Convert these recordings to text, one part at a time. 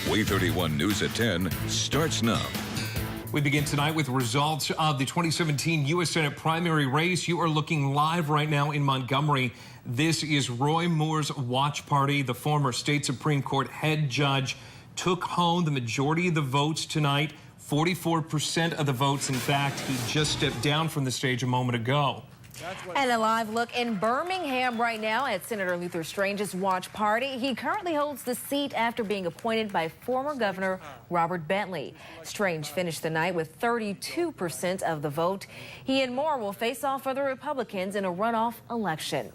WAAY 31 News at 10 starts now. We begin tonight with results of the 2017 U.S. Senate primary race. You are looking live right now in Montgomery. This is Roy Moore's watch party. The former state Supreme Court head judge took home the majority of the votes tonight. 44% of the votes. In fact, he just stepped down from the stage a moment ago. And a live look in Birmingham right now at Senator Luther Strange's watch party. He currently holds the seat after being appointed by former Governor Robert Bentley. Strange finished the night with 32% of the vote. He and Moore will face off other Republicans in a runoff election.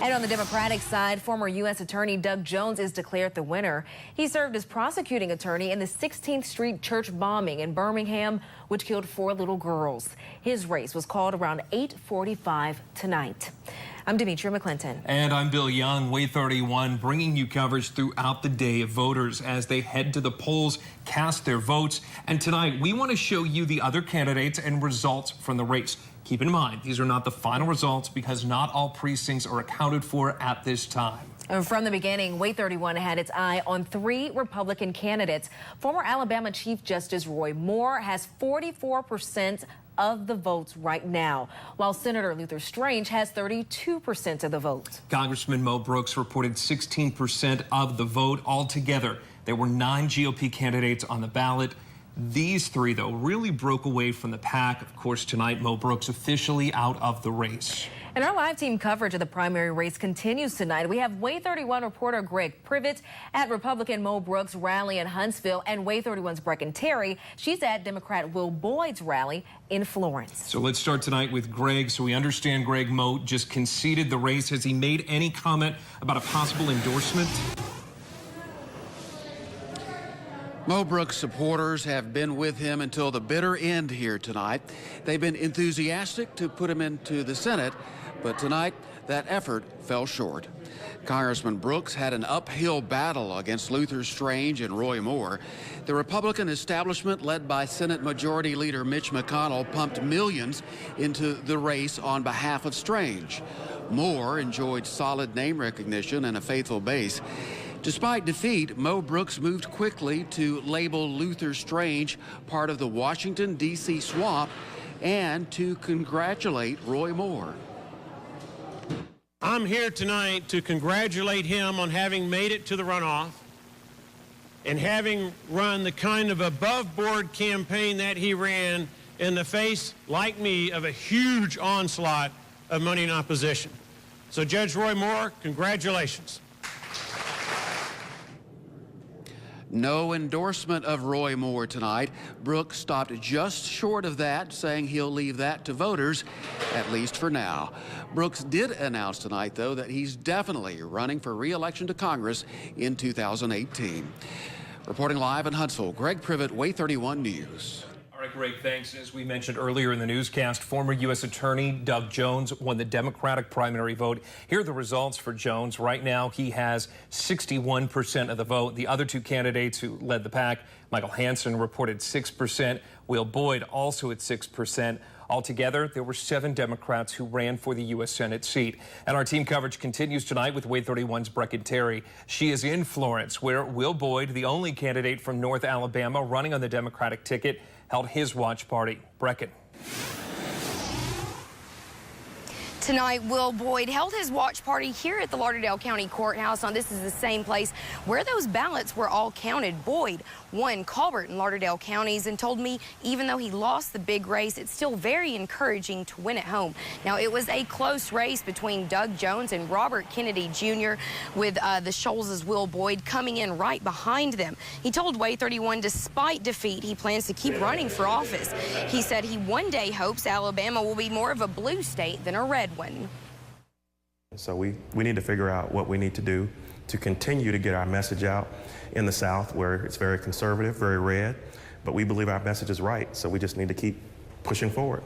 And on the Democratic side, former U.S. Attorney Doug Jones is declared the winner. He served as prosecuting attorney in the 16th Street church bombing in Birmingham, which killed 4 little girls. His race was called around 8:45 tonight. I'm Demetria McClinton. And I'm Bill Young, WAAY 31, bringing you coverage throughout the day of voters as they head to the polls, cast their votes. And tonight, we want to show you the other candidates and results from the race. Keep in mind, these are not the final results because not all precincts are accounted for at this time. And from the beginning, WAAY 31 had its eye on 3 Republican candidates. Former Alabama Chief Justice Roy Moore has 44% of the votes right now, while Senator Luther Strange has 32% of the vote. Congressman Mo Brooks reported 16% of the vote altogether. There were 9 GOP candidates on the ballot. These 3, though, really broke away from the pack. Of course, tonight, Mo Brooks officially out of the race. And our live team coverage of the primary race continues tonight. We have WAAY 31 reporter Greg Privet at Republican Mo Brooks' rally in Huntsville, and WAAY 31's Brecken Terry. She's at Democrat Will Boyd's rally in Florence. So let's start tonight with Greg. So we understand Greg Mo just conceded the race. Has he made any comment about a possible endorsement? Mo Brooks supporters have been with him until the bitter end here tonight. They've been enthusiastic to put him into the Senate, but tonight that effort fell short. Congressman Brooks had an uphill battle against Luther Strange and Roy Moore. The Republican establishment, led by Senate Majority Leader Mitch McConnell, pumped millions into the race on behalf of Strange. Moore enjoyed solid name recognition and a faithful base. Despite defeat, Mo Brooks moved quickly to label Luther Strange part of the Washington, D.C. swamp and to congratulate Roy Moore. I'm here tonight to congratulate him on having made it to the runoff and having run the kind of above-board campaign that he ran in the face, like me, of a huge onslaught of money in opposition. So, Judge Roy Moore, congratulations. No endorsement of Roy Moore tonight. Brooks stopped just short of that, saying he'll leave that to voters, at least for now. Brooks did announce tonight, though, that he's definitely running for re-election to Congress in 2018. Reporting live in Huntsville, Greg Privet, WAAY 31 News. All right, Greg, thanks. As we mentioned earlier in the newscast, former U.S. Attorney Doug Jones won the Democratic primary vote. Here are the results for Jones. Right now, he has 61% of the vote. The other 2 candidates who led the pack, Michael Hansen reported 6%, Will Boyd also at 6%. Altogether, there were 7 Democrats who ran for the U.S. Senate seat. And our team coverage continues tonight with WAAY 31's Brecken Terry. She is in Florence, where Will Boyd, the only candidate from North Alabama running on the Democratic ticket, held his watch party. Brecken. Tonight, Will Boyd held his watch party here at the Lauderdale County Courthouse. This is the same place where those ballots were all counted. Boyd won Colbert and Lauderdale counties and told me even though he lost the big race, it's still very encouraging to win at home. Now, it was a close race between Doug Jones and Robert Kennedy Jr. with the Scholz's Will Boyd coming in right behind them. He told WAAY 31 despite defeat, he plans to keep running for office. He said he one day hopes Alabama will be more of a blue state than a red one. So we need to figure out what we need to do to continue to get our message out in the South, where it's very conservative, very red, but we believe our message is right, so we just need to keep pushing forward.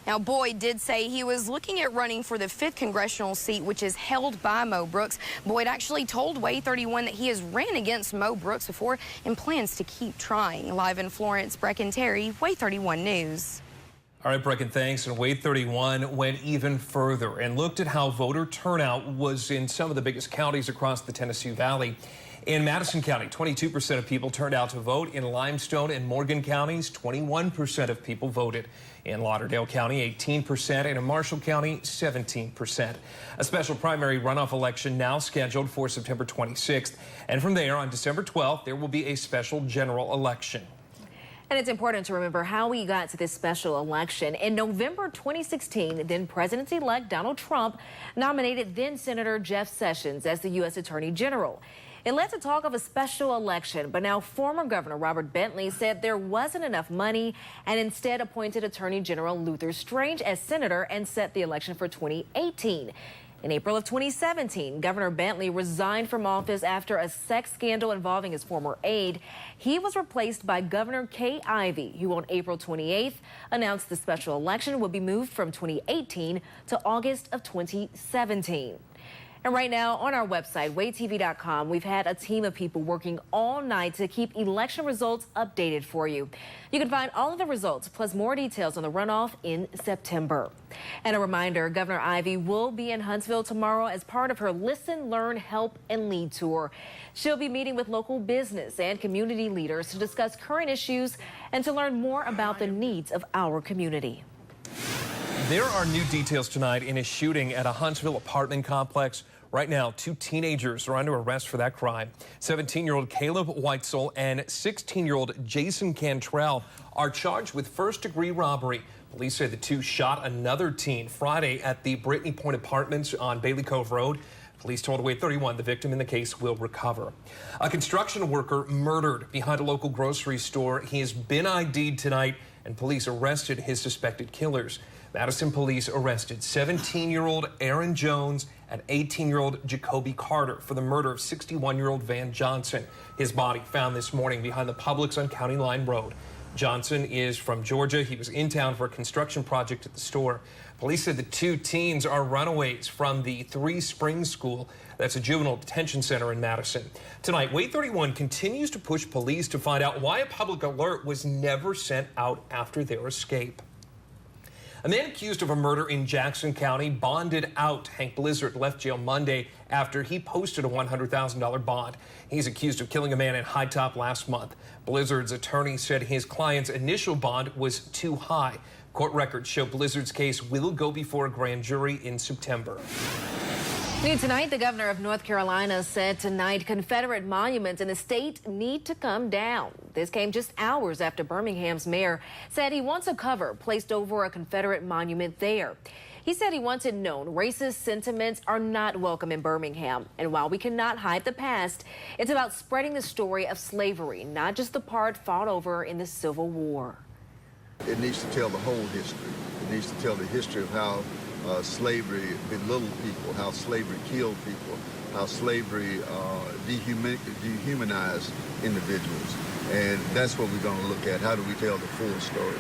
Now, Boyd did say he was looking at running for the 5th congressional seat, which is held by Mo Brooks. Boyd actually told WAAY 31 that he has ran against Mo Brooks before and plans to keep trying. Live in Florence, Brecken Terry, WAAY 31 News. All right, Brecken, thanks. And WAAY 31 went even further and looked at how voter turnout was in some of the biggest counties across the Tennessee Valley. In Madison County, 22% of people turned out to vote. In Limestone and Morgan counties, 21% of people voted. In Lauderdale County, 18%, and in Marshall County, 17%. A special primary runoff election now scheduled for September 26th. And from there, on December 12th, there will be a special general election. And it's important to remember how we got to this special election. In November 2016, then President-elect Donald Trump nominated then Senator Jeff Sessions as the U.S. Attorney General. It led to talk of a special election, but now former Governor Robert Bentley said there wasn't enough money and instead appointed Attorney General Luther Strange as senator and set the election for 2018. In April of 2017, Governor Bentley resigned from office after a sex scandal involving his former aide. He was replaced by Governor Kay Ivey, who on April 28th announced the special election would be moved from 2018 to August of 2017. And right now on our website, WAAYTV.com, we've had a team of people working all night to keep election results updated for you. You can find all of the results plus more details on the runoff in September. And a reminder, Governor Ivey will be in Huntsville tomorrow as part of her Listen, Learn, Help, and Lead tour. She'll be meeting with local business and community leaders to discuss current issues and to learn more about the needs of our community. There are new details tonight in a shooting at a Huntsville apartment complex. Right now, 2 teenagers are under arrest for that crime. 17-year-old Caleb Weitzel and 16-year-old Jason Cantrell are charged with first-degree robbery. Police say the two shot another teen Friday at the Brittany Point Apartments on Bailey Cove Road. Police told WAAY 31 the victim in the case will recover. A construction worker murdered behind a local grocery store. He has been ID'd tonight, and police arrested his suspected killers. Madison police arrested 17-year-old Aaron Jones and 18-year-old Jacoby Carter for the murder of 61-year-old Van Johnson. His body found this morning behind the Publix on County Line Road. Johnson is from Georgia. He was in town for a construction project at the store. Police said the 2 teens are runaways from the 3 Springs School. That's a juvenile detention center in Madison. Tonight, WAAY 31 continues to push police to find out why a public alert was never sent out after their escape. A man accused of a murder in Jackson County bonded out. Hank Blizzard left jail Monday after he posted a $100,000 bond. He's accused of killing a man in High Top last month. Blizzard's attorney said his client's initial bond was too high. Court records show Blizzard's case will go before a grand jury in September. New tonight, the governor of North Carolina said tonight Confederate monuments in the state need to come down. This came just hours after Birmingham's mayor said he wants a cover placed over a Confederate monument there. He said he wants it known racist sentiments are not welcome in Birmingham. And while we cannot hide the past, it's about spreading the story of slavery, not just the part fought over in the Civil War. It needs to tell the whole history. It needs to tell the history of how slavery belittled people, how slavery killed people, how slavery dehumanized individuals. And that's what we're going to look at. How do we tell the full story?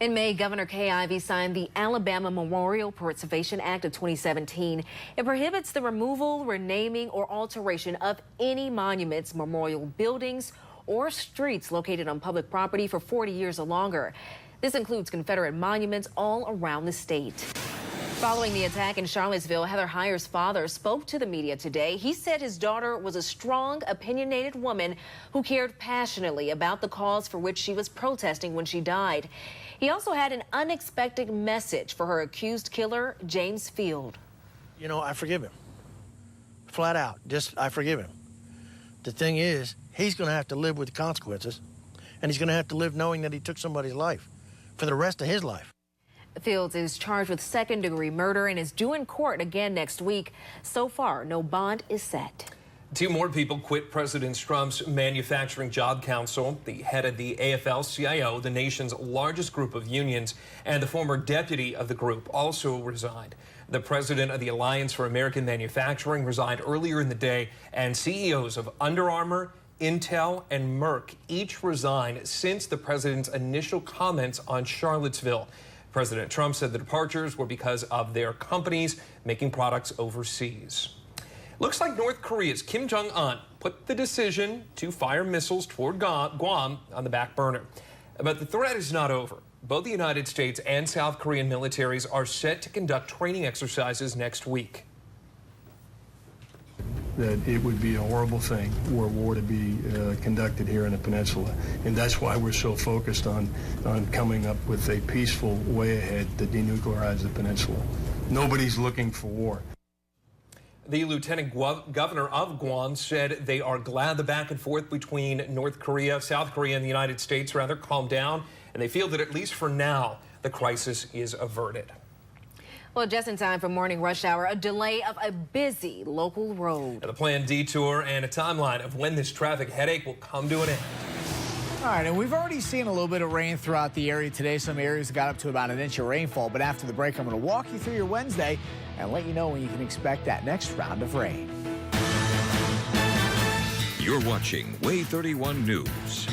In May, Governor Kay Ivey signed the Alabama Memorial Preservation Act of 2017. It prohibits the removal, renaming, or alteration of any monuments, memorial buildings, or streets located on public property for 40 years or longer. This includes Confederate monuments all around the state. Following the attack in Charlottesville, Heather Heyer's father spoke to the media today. He said his daughter was a strong, opinionated woman who cared passionately about the cause for which she was protesting when she died. He also had an unexpected message for her accused killer, James Field. You know, I forgive him. Flat out. I forgive him. The thing is, he's going to have to live with the consequences, and he's going to have to live knowing that he took somebody's life for the rest of his life. Fields is charged with second-degree murder and is due in court again next week. So far, no bond is set. 2 more people quit President Trump's Manufacturing Job Council. The head of the AFL-CIO, the nation's largest group of unions, and the former deputy of the group also resigned. The president of the Alliance for American Manufacturing resigned earlier in the day, and CEOs of Under Armour, Intel, and Merck each resigned since the president's initial comments on Charlottesville. President Trump said the departures were because of their companies making products overseas. Looks like North Korea's Kim Jong-un put the decision to fire missiles toward Guam on the back burner. But the threat is not over. Both the United States and South Korean militaries are set to conduct training exercises next week. That it would be a horrible thing were war to be conducted here in the peninsula. And that's why we're so focused on coming up with a peaceful way ahead to denuclearize the peninsula. Nobody's looking for war. The lieutenant governor of Guam said they are glad the back and forth between South Korea and the United States rather calmed down, and they feel that at least for now, the crisis is averted. Well, just in time for morning rush hour, a delay of a busy local road. The planned detour and a timeline of when this traffic headache will come to an end. All right, and we've already seen a little bit of rain throughout the area today. Some areas got up to about an inch of rainfall. But after the break, I'm going to walk you through your Wednesday and let you know when you can expect that next round of rain. You're watching WAAY 31 News.